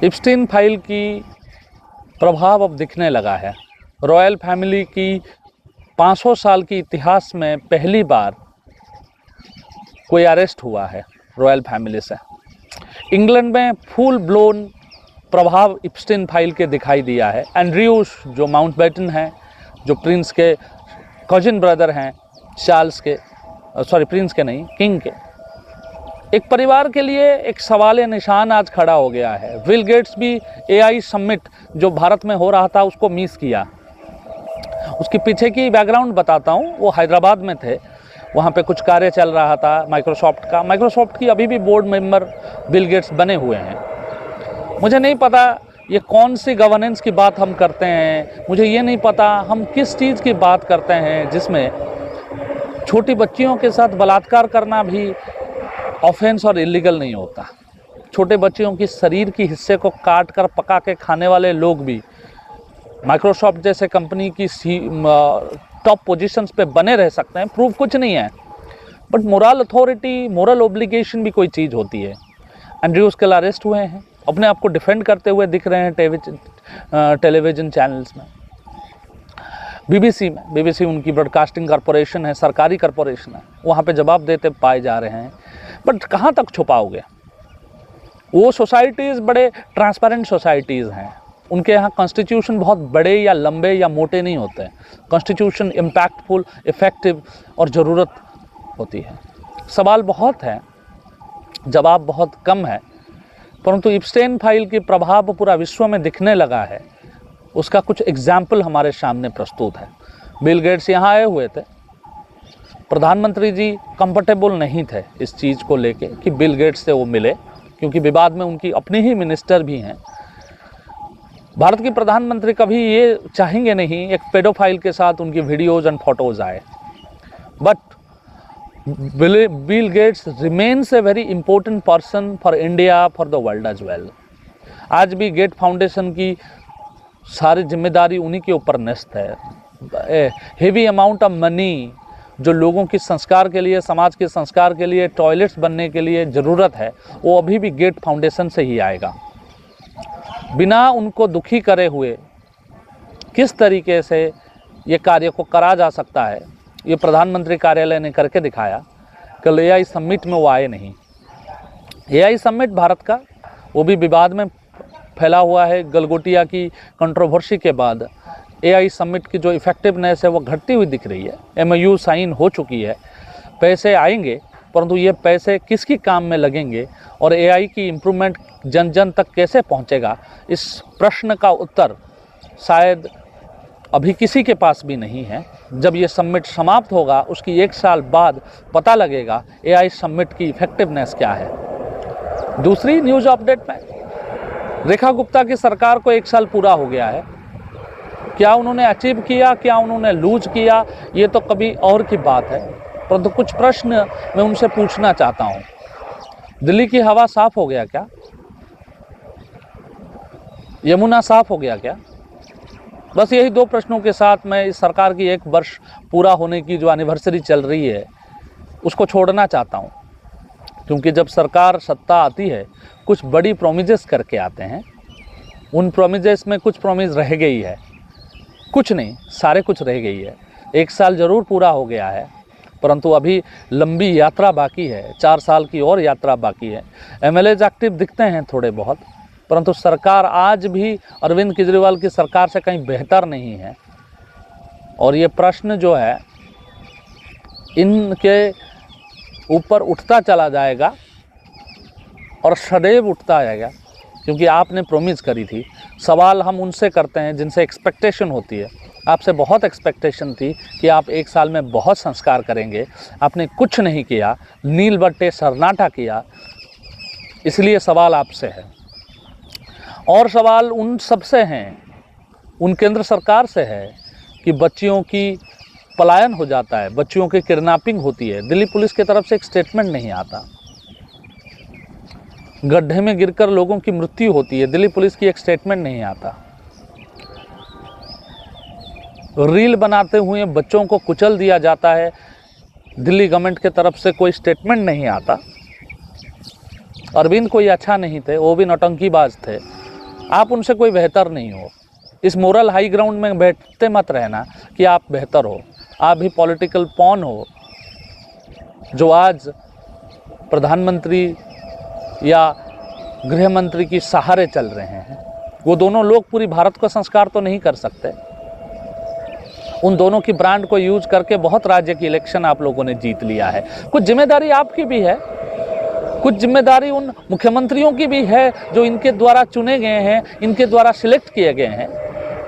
इप्स्टीन file की प्रभाव अब दिखने लगा है। रॉयल फैमिली की 500 साल की इतिहास में पहली बार कोई अरेस्ट हुआ है रॉयल फैमिली से। इंग्लैंड में फुल ब्लोन प्रभाव इप्स्टीन फाइल के दिखाई दिया है। एंड्रयूस जो माउंटबेटन हैं, जो प्रिंस के कजिन ब्रदर हैं, चार्ल्स के, प्रिंस के नहीं, किंग के, एक परिवार के लिए एक सवाल निशान आज खड़ा हो गया है। बिल गेट्स भी एआई समिट जो भारत में हो रहा था उसको मिस किया। उसके पीछे की बैकग्राउंड बताता हूँ। वो हैदराबाद में थे, वहाँ पे कुछ कार्य चल रहा था माइक्रोसॉफ्ट का। माइक्रोसॉफ्ट की अभी भी बोर्ड मेंबर बिल गेट्स बने हुए हैं। मुझे नहीं पता ये कौन सी गवर्नेंस की बात हम करते हैं, मुझे ये नहीं पता हम किस चीज़ की बात करते हैं जिसमें छोटी बच्चियों के साथ बलात्कार करना भी ऑफेंस और इलीगल नहीं होता। छोटे बच्चियों की शरीर की हिस्से को काट कर पका के खाने वाले लोग भी माइक्रोसॉफ्ट जैसे कंपनी की टॉप पोजीशंस पे बने रह सकते हैं। प्रूफ कुछ नहीं है, but moral authority, moral obligation भी कोई चीज़ होती है। एंड्रयूस कल अरेस्ट हुए हैं, अपने आप को डिफेंड करते हुए दिख रहे हैं टेलीविज़न चैनल्स में। बीबीसी उनकी ब्रॉडकास्टिंग कॉरपोरेशन है, सरकारी कॉरपोरेशन है, वहाँ पे जवाब देते पाए जा रहे हैं। बट कहाँ तक छुपाओगे? वो सोसाइटीज़ बड़े ट्रांसपेरेंट सोसाइटीज़ हैं। उनके यहाँ कॉन्स्टिट्यूशन बहुत बड़े या लंबे या मोटे नहीं होते हैं। कॉन्स्टिट्यूशन इम्पैक्टफुल, इफ़ेक्टिव और ज़रूरत होती है। सवाल बहुत है, जवाब बहुत कम है। परंतु इप्स्टीन फाइल की प्रभाव पूरा विश्व में दिखने लगा है, उसका कुछ एग्जाम्पल हमारे सामने प्रस्तुत है। बिल गेट्स यहाँ आए हुए थे। प्रधानमंत्री जी कंफर्टेबल नहीं थे इस चीज़ को लेके कि बिल गेट्स से वो मिले, क्योंकि विवाद में उनकी अपनी ही मिनिस्टर भी हैं। भारत के प्रधानमंत्री कभी ये चाहेंगे नहीं एक पेडोफाइल के साथ उनकी वीडियोज़ एंड फोटोज़ आए। But Bill Gates remains a very important person for India, for the world as well. आज भी गेट फाउंडेशन की सारी जिम्मेदारी उन्हीं के ऊपर न्यस्त है। हेवी अमाउंट ऑफ मनी जो लोगों की संस्कार के लिए, समाज के संस्कार के लिए, टॉयलेट्स बनने के लिए ज़रूरत है, वो अभी भी गेट फाउंडेशन से ही आएगा। बिना उनको दुखी करे हुए किस तरीके से ये कार्य को करा जा सकता है, ये प्रधानमंत्री कार्यालय ने करके दिखाया। कल एआई समिट में वो आए नहीं। एआई समिट भारत का, वो भी विवाद में फैला हुआ है। गलगोटिया की कंट्रोवर्सी के बाद एआई समिट की जो इफ़ेक्टिवनेस है वो घटती हुई दिख रही है। एमओयू साइन हो चुकी है, पैसे आएंगे, परंतु ये पैसे किसकी काम में लगेंगे और एआई की इम्प्रूवमेंट जन जन तक कैसे पहुंचेगा, इस प्रश्न का उत्तर शायद अभी किसी के पास भी नहीं है। जब ये समिट समाप्त होगा उसकी 1 साल बाद पता लगेगा एआई समिट की इफ़ेक्टिवनेस क्या है। दूसरी न्यूज़ अपडेट में, रेखा गुप्ता की सरकार को 1 साल पूरा हो गया है। क्या उन्होंने अचीव किया, क्या उन्होंने लूज किया, ये तो कभी और की बात है। परंतु कुछ प्रश्न मैं उनसे पूछना चाहता हूँ। दिल्ली की हवा साफ हो गया क्या? यमुना साफ हो गया क्या? बस यही 2 प्रश्नों के साथ मैं इस सरकार की 1 वर्ष पूरा होने की जो एनिवर्सरी चल रही है उसको छोड़ना चाहता हूँ। क्योंकि जब सरकार सत्ता आती है कुछ बड़ी प्रोमिजेस करके आते हैं। उन प्रोमिजेस में कुछ प्रोमिस रह गई है, कुछ नहीं, सारे कुछ रह गई है। 1 साल ज़रूर पूरा हो गया है, परंतु अभी लंबी यात्रा बाकी है। 4 साल की और यात्रा बाकी है। एमएलएज एक्टिव दिखते हैं थोड़े बहुत, परंतु सरकार आज भी अरविंद केजरीवाल की सरकार से कहीं बेहतर नहीं है। और ये प्रश्न जो है इनके ऊपर उठता चला जाएगा और सदैव उठता जाएगा, क्योंकि आपने प्रॉमिस करी थी। सवाल हम उनसे करते हैं जिनसे एक्सपेक्टेशन होती है। आपसे बहुत एक्सपेक्टेशन थी कि आप 1 साल में बहुत संस्कार करेंगे, आपने कुछ नहीं किया, नील बट्टे सन्नाटा किया। इसलिए सवाल आपसे है। और सवाल उन सबसे हैं, उन केंद्र सरकार से है कि बच्चियों की पलायन हो जाता है, बच्चियों की किडनैपिंग होती है, दिल्ली पुलिस की तरफ से एक स्टेटमेंट नहीं आता। गड्ढे में गिरकर लोगों की मृत्यु होती है, दिल्ली पुलिस की एक स्टेटमेंट नहीं आता। रील बनाते हुए बच्चों को कुचल दिया जाता है, दिल्ली गवर्नमेंट की तरफ से कोई स्टेटमेंट नहीं आता। अरविंद कोई अच्छा नहीं थे, वो भी नौटंकीबाज थे, आप उनसे कोई बेहतर नहीं हो। इस मोरल हाई ग्राउंड में बैठते मत रहना कि आप बेहतर हो। आप भी पॉलिटिकल पॉन हो, जो आज प्रधानमंत्री या गृह मंत्री की सहारे चल रहे हैं। वो दोनों लोग पूरी भारत को संस्कार तो नहीं कर सकते। उन दोनों की ब्रांड को यूज करके बहुत राज्य की इलेक्शन आप लोगों ने जीत लिया है। कुछ जिम्मेदारी आपकी भी है, कुछ जिम्मेदारी उन मुख्यमंत्रियों की भी है जो इनके द्वारा चुने गए हैं, इनके द्वारा सिलेक्ट किए गए हैं।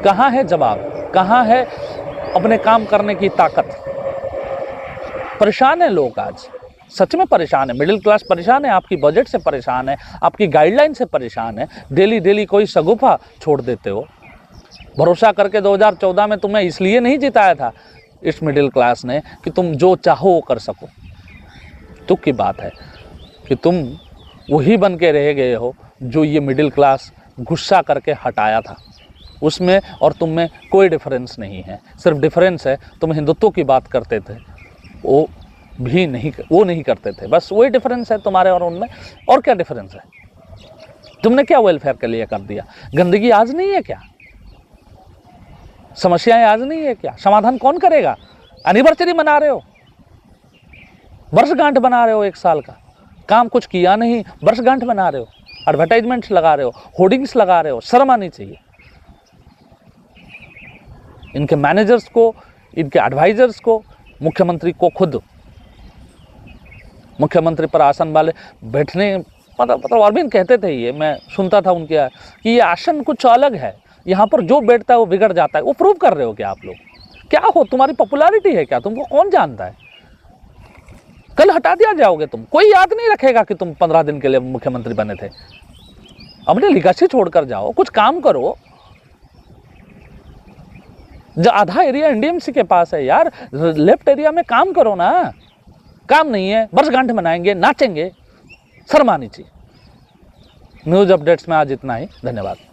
कहाँ है जवाब, कहाँ है अपने काम करने की ताकत? परेशान है लोग, आज सच में परेशान है। मिडिल क्लास परेशान है, आपकी बजट से परेशान है, आपकी गाइडलाइन से परेशान है। डेली कोई शगुफा छोड़ देते हो। भरोसा करके 2014 में तुम्हें इसलिए नहीं जिताया था इस मिडिल क्लास ने कि तुम जो चाहो वो कर सको। दुख की बात है कि तुम वही बन के रह गए हो जो ये मिडिल क्लास गुस्सा करके हटाया था। उसमें और तुम में कोई डिफरेंस नहीं है। सिर्फ डिफरेंस है तुम हिंदुत्व की बात करते थे, वो नहीं करते थे। बस वही डिफरेंस है तुम्हारे और उनमें। और क्या डिफरेंस है? तुमने क्या वेलफेयर के लिए कर दिया? गंदगी आज नहीं है क्या? समस्याएं आज नहीं है क्या? समाधान कौन करेगा? एनिवर्सरी मना रहे हो, वर्षगांठ बना रहे हो 1 साल का, काम कुछ किया नहीं, वर्षगांठ बना रहे हो, एडवर्टाइजमेंट्स लगा रहे हो, होर्डिंग्स लगा रहे हो। शर्म आनी चाहिए। इनके मैनेजर्स को, इनके एडवाइजर्स को, मुख्यमंत्री को खुद, मुख्यमंत्री पर आसन वाले बैठने, मतलब अरविंद कहते थे, ये मैं सुनता था उनके, कि ये आसन कुछ अलग है, यहाँ पर जो बैठता है वो बिगड़ जाता है। वो प्रूव कर रहे हो क्या आप लोग? क्या हो, तुम्हारी पॉपुलैरिटी है क्या? तुमको कौन जानता है? कल हटा दिया जाओगे तुम, कोई याद नहीं रखेगा कि तुम 15 दिन के लिए मुख्यमंत्री बने थे। अपने लिगासी छोड़कर जाओ, कुछ काम करो। जो आधा एरिया एनडीएमसी के पास है यार, लेफ्ट एरिया में काम करो ना। काम नहीं है, वर्षगांठ मनाएंगे, नाचेंगे, शर्म आनी चाहिए। न्यूज अपडेट्स में आज इतना ही। धन्यवाद।